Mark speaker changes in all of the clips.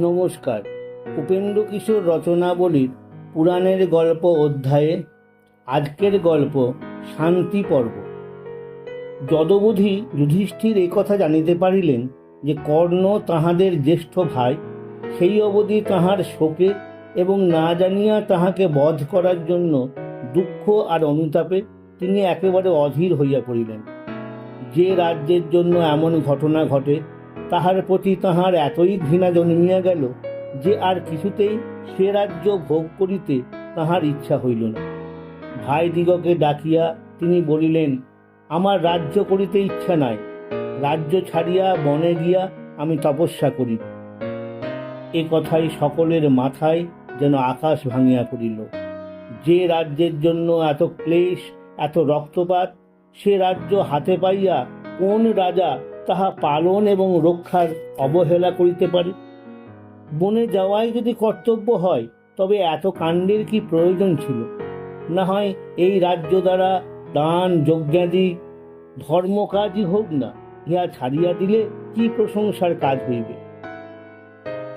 Speaker 1: নমস্কার। উপেন্দ্রকিশোর রচনাবলীর পুরাণের গল্প অধ্যায়ে আজকের গল্প শান্তি পর্ব। যদবধি যুধিষ্ঠির এই কথা জানিতে পারিলেন যে কর্ণ তাহাদের জ্যেষ্ঠ ভাই, সেই অবধি তাহার শোকে এবং না জানিয়া তাহাকে বধ করার জন্য দুঃখ আর অনুতাপে তিনি একেবারে অধীর হইয়া পড়িলেন। যে রাজ্যের জন্য এমন ঘটনা ঘটে তাহার প্রতি তাহার এতই ঘৃণা জন্মিয়া গেল যে আর কিছুতেই সে রাজ্য ভোগ করিতে তাহার ইচ্ছা হইল না। ভাইদিগকে ডাকিয়া তিনি বলিলেন, আমার রাজ্য করিতে ইচ্ছা নাই, রাজ্য ছাড়িয়া বনে গিয়া আমি তপস্যা করিব। এ কথাই সকলের মাথায় যেন আকাশ ভাঙিয়া পড়িল। যে রাজ্যের জন্য এত ক্লেশ, এত রক্তপাত, সে রাজ্য হাতে পাইয়া কোন রাজা তাহা পালন এবং রক্ষার অবহেলা করিতে পারে? বনে যাওয়াই যদি কর্তব্য হয় তবে এত কাণ্ডের কি প্রয়োজন ছিল? না হয় এই রাজ্য দ্বারা দান যজ্ঞাদি ধর্ম কাজই হোক না, ইহা ছাড়িয়া দিলে কি প্রশংসার কাজ হইবে?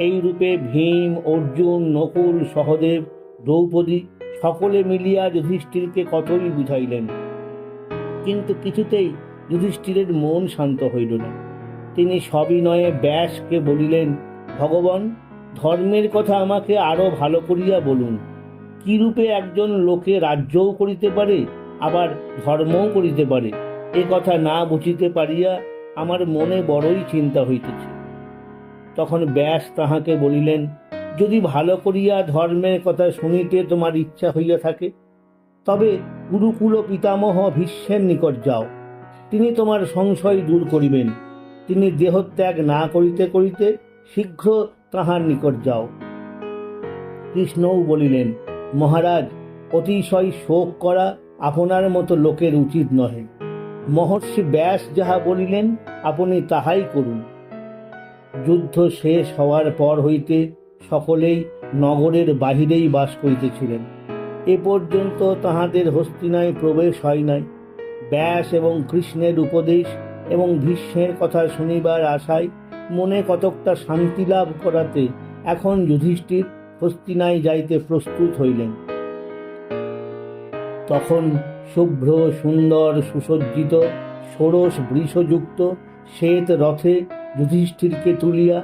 Speaker 1: এই রূপে ভীম, অর্জুন, নকুল, সহদেব, দ্রৌপদী সকলে মিলিয়া যুধিষ্ঠিরকে কতই বুঝাইলেন, কিন্তু কিছুতেই যুধিষ্ঠিরের মন শান্ত হইল না। তিনি সবিনয়ে ব্যাসকে বলিলেন, ভগবান, ধর্মের কথা আমাকে আরো ভালো করিয়া বলুন। কি রূপে একজন লোকে রাজ্যও করিতে পারে, আবার ধর্মও করিতে পারে, এ কথা না বুঝিতে পারিয়া আমার মনে বড়ই চিন্তা হইতেছে। তখন ব্যাস তাহাকে বলিলেন, যদি ভালো করিয়া ধর্মের কথা শুনিতে তোমার ইচ্ছা হইয়া থাকে তবে গুরুকুল পিতামহ ভীষ্মের নিকট যাও, তিনি তোমার সংশয় দূর করিবেন। তিনি দেহত্যাগ না করিতে করিতে শীঘ্র তাহার নিকট যাও। কৃষ্ণও বলিলেন, মহারাজ, অতিশয় শোক করা আপনার মতো লোকের উচিত নহে। মহর্ষি ব্যাস যাহা বলিলেন আপনি তাহাই করুন। যুদ্ধ শেষ হওয়ার পর হইতে সকলেই নগরের বাহিরেই বাস করিতেছিলেন। এ পর্যন্ত তাহাদের হস্তিনায় প্রবেশ হয় নাই। ব্যাস এবং কৃষ্ণের উপদেশ এবং ভীষ্মের কথা শুনিবার আশায় মনে কতকটা শান্তি লাভ করাতে এখন যুধিষ্ঠির হস্তিনায় যাইতে প্রস্তুত হইলেন। তখন শুভ্র সুন্দর সুসজ্জিত ষোড়শ বৃষযুক্ত শ্বেত রথে যুধিষ্ঠিরকে তুলিয়া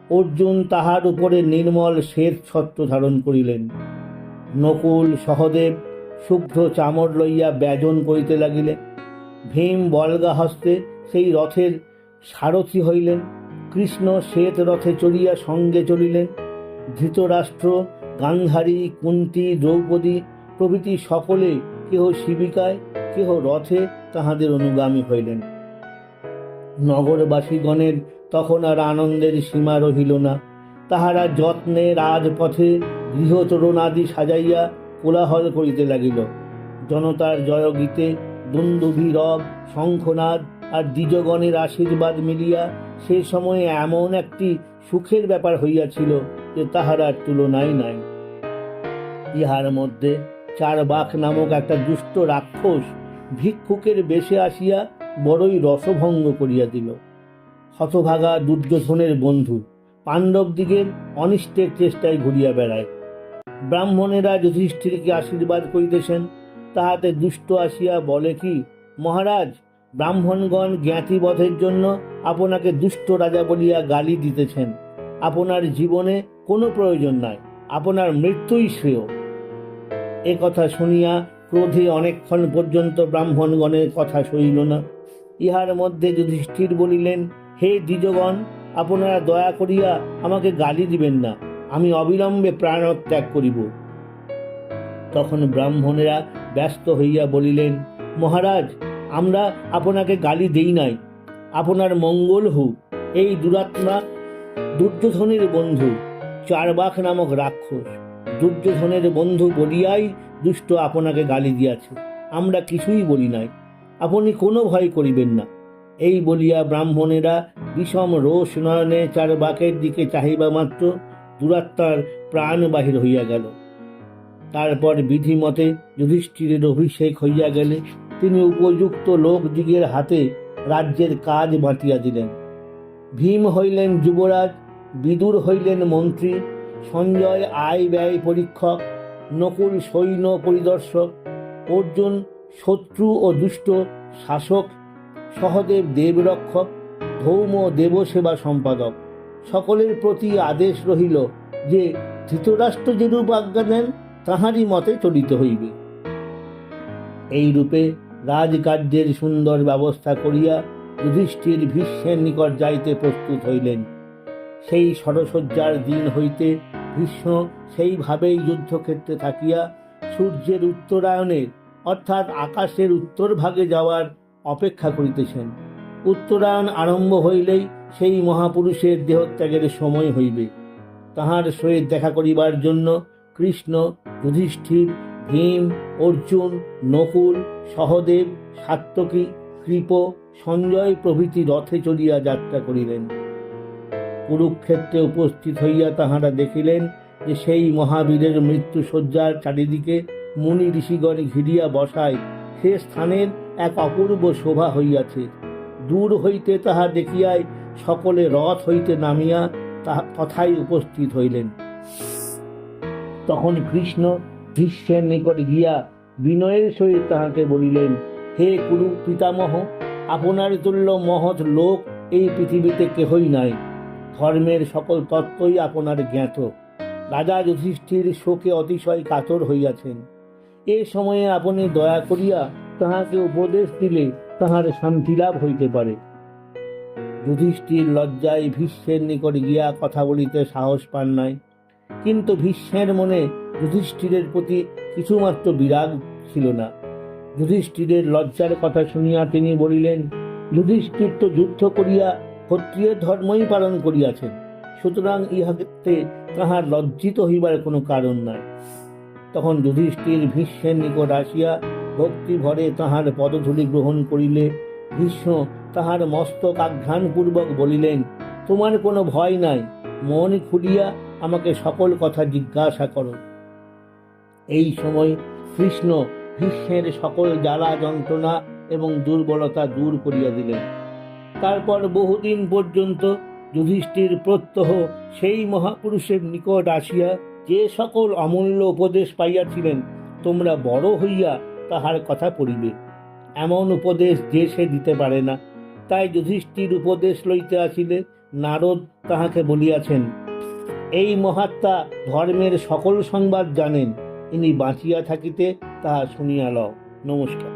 Speaker 1: অর্জুন তাহার উপরে নির্মল শ্বেত ছত্র ধারণ করিলেন। নকুল, সহদেব শুভ্র চামর লইয়া ব্যজন করিতে লাগিলেন। ভীম বলগা হস্তে সেই রথের সারথি হইলেন। কৃষ্ণ শ্বেত রথে চড়িয়া সঙ্গে চলিলেন। ধৃতরাষ্ট্র, গান্ধারী, কুন্তী, দ্রৌপদী প্রভৃতি সকলে কেহ শিবিকায়, কেহ রথে তাহাদের অনুগামী হইলেন। নগরবাসীগণের তখন আর আনন্দের সীমা রহিল না। তাহারা যত্নে রাজপথে গৃহতোরণাদি সাজাইয়া কোলাহল করিতে লাগিল। জনতার জয়গীতে দুন্দুভি রব, শঙ্খনাদ আর দ্বিজগণের আশীর্বাদ মিলিয়া সে সময়ে এমন একটি সুখের ব্যাপার হইয়াছিল যে তাহার আর তুলনাই নাই। ইহার মধ্যে চারবাক নামক একটা দুষ্ট রাক্ষস ভিক্ষুকের বেশে আসিয়া বড়ই রসভঙ্গ করিয়া দিল। হতভাগা দুর্যোধনের বন্ধু পাণ্ডবদিগের অনিষ্টের চেষ্টায় ঘুরিয়া বেড়ায়। ব্রাহ্মণেরা যুধিষ্ঠিরকে আশীর্বাদ করিতেছেন, তাহাতে দুষ্ট আসিয়া বলে কি, মহারাজ, ব্রাহ্মণগণ জ্ঞাতিবধের জন্য আপনাকে দুষ্ট রাজা বলিয়া গালি দিতেছেন। আপনার জীবনে কোনো প্রয়োজন নাই, আপনার মৃত্যুই শ্রেয়। এ কথা শুনিয়া ক্রোধে অনেকক্ষণ পর্যন্ত ব্রাহ্মণগণের কথা সইল না। ইহার মধ্যে যুধিষ্ঠির বলিলেন, হে দ্বিজগণ, আপনারা দয়া করিয়া আমাকে গালি দিবেন না, আমি অবিলম্বে প্রাণত্যাগ করিব। তখন ব্রাহ্মণেরা ব্যস্ত হইয়া বলিলেন, মহারাজ, আমরা আপনাকে গালি দেই নাই, আপনার মঙ্গল হোক। এই দুরাত্মা দুর্যোধনের বন্ধু চারবাক নামক রাক্ষস দুর্যোধনের বন্ধু বলিয়াই দুষ্ট আপনাকে গালি দিয়াছে, আমরা কিছুই বলি নাই, আপনি কোনো ভয় করিবেন না। এই বলিয়া ব্রাহ্মণেরা বিষম রোষ নয়নে চারবাকের দিকে চাহিবা মাত্র দুরাত্মার প্রাণ বাহির হইয়া গেল। তারপর বিধিমতে যুধিষ্ঠিরের অভিষেক হইয়া গেলে তিনি উপযুক্ত লোকদিগের হাতে রাজ্যের কাজ বাঁটিয়া দিলেন। ভীম হইলেন যুবরাজ, বিদুর হইলেন মন্ত্রী, সঞ্জয় আয় ব্যয় পরীক্ষক, নকুল সৈন্য পরিদর্শক, অর্জুন শত্রু ও দুষ্ট শাসক, সহদেব দেবরক্ষক, ধৌম দেবসেবা সম্পাদক। সকলের প্রতি আদেশ রহিল যে ধৃতরাষ্ট্র যেরূপ আজ্ঞা দেন তাহারই মতে চলিতে হইবে। এইরূপে রাজকার্যের সুন্দর ব্যবস্থা করিয়া যুধিষ্ঠির ভীষ্মের নিকট যাইতে প্রস্তুত হইলেন। সেই ষড়সজ্জার দিন হইতে ভীষ্ম সেইভাবেই যুদ্ধক্ষেত্রে থাকিয়া সূর্যের উত্তরায়ণের অর্থাৎ আকাশের উত্তর ভাগে যাওয়ার অপেক্ষা করিতেছেন। উত্তরায়ণ আরম্ভ হইলেই সেই মহাপুরুষের দেহত্যাগের সময় হইবে। তাহার সহিত দেখা করিবার জন্য কৃষ্ণ, যুধিষ্ঠির, ভীম, অর্জুন, নকুল, সহদেব, সাত্যকী, কৃপ, সঞ্জয় প্রভৃতি রথে চড়িয়া যাত্রা করিলেন। কুরুক্ষেত্রে উপস্থিত হইয়া তাহারা দেখিলেন যে সেই মহাবীরের মৃত্যুশয্যার চারিদিকে মুনি ঋষিগণ ঘিরিয়া বসায় সে স্থানের এক অপূর্ব শোভা হইয়াছে। দূর হইতে তাহা দেখিয়াই সকলে রথ হইতে নামিয়া তথায় উপস্থিত হইলেন। তখন কৃষ্ণ ভীষ্মের নিকট গিয়া বিনয়ের সহিত তাহাকে বলিলেন, হে কুরু পিতামহ, আপনার তুল্য মহৎ লোক এই পৃথিবীতে কেহই নাই। ধর্মের সকল তত্ত্বই আপনার জ্ঞাত। রাজা যুধিষ্ঠির শোকে অতিশয় কাতর হইয়াছেন। এ সময়ে আপনি দয়া করিয়া তাহাকে উপদেশ দিলে তাহার শান্তি লাভ হইতে পারে। যুধিষ্ঠির লজ্জায় ভীষ্মের নিকট গিয়া কথা বলিতে সাহস পান নাই। কিন্তু ভীষ্মের মনে যুধিষ্ঠিরের প্রতি কিছুমাত্র বিরাগ ছিল না। যুধিষ্ঠিরের লজ্জার কথা শুনিয়া তিনি বলিলেন, যুধিষ্ঠির তো যুদ্ধ করিয়া ক্ষত্রিয় ধর্মই পালন করিয়াছেন, সুতরাং ইহাতে তাহার লজ্জিত হইবার কোনো কারণ নাই। তখন যুধিষ্ঠির ভীষ্মের নিকট আসিয়া ভক্তি ভরে তাহার পদধূলি গ্রহণ করিলে ভীষ্ম তাহার মস্তক আঘ্রাণপূর্বক বলিলেন, তোমার কোনো ভয় নাই, মন খুলিয়া আমাকে সকল কথা জিজ্ঞাসা করো। এই সময় কৃষ্ণ ভীষ্মের সকল জ্বালা যন্ত্রণা এবং দুর্বলতা দূর করিয়া দিলেন। তারপর বহুদিন পর্যন্ত যুধিষ্ঠির প্রত্যহ সেই মহাপুরুষের নিকট আসিয়া যে সকল অমূল্য উপদেশ পাইয়াছিলেন, তোমরা বড় হইয়া তাহার কথা পড়িবে, এমন উপদেশ যে সে দিতে পারে না। তাই যুধিষ্ঠির উপদেশ লইতে আসিলে নারদ তাহাকে বলিয়াছেন, এই মহাত্মা ধর্মের সকল সংবাদ জানেন, ইনি বাঁচিয়া থাকিতে তাহা শুনিয়া লও। নমস্কার।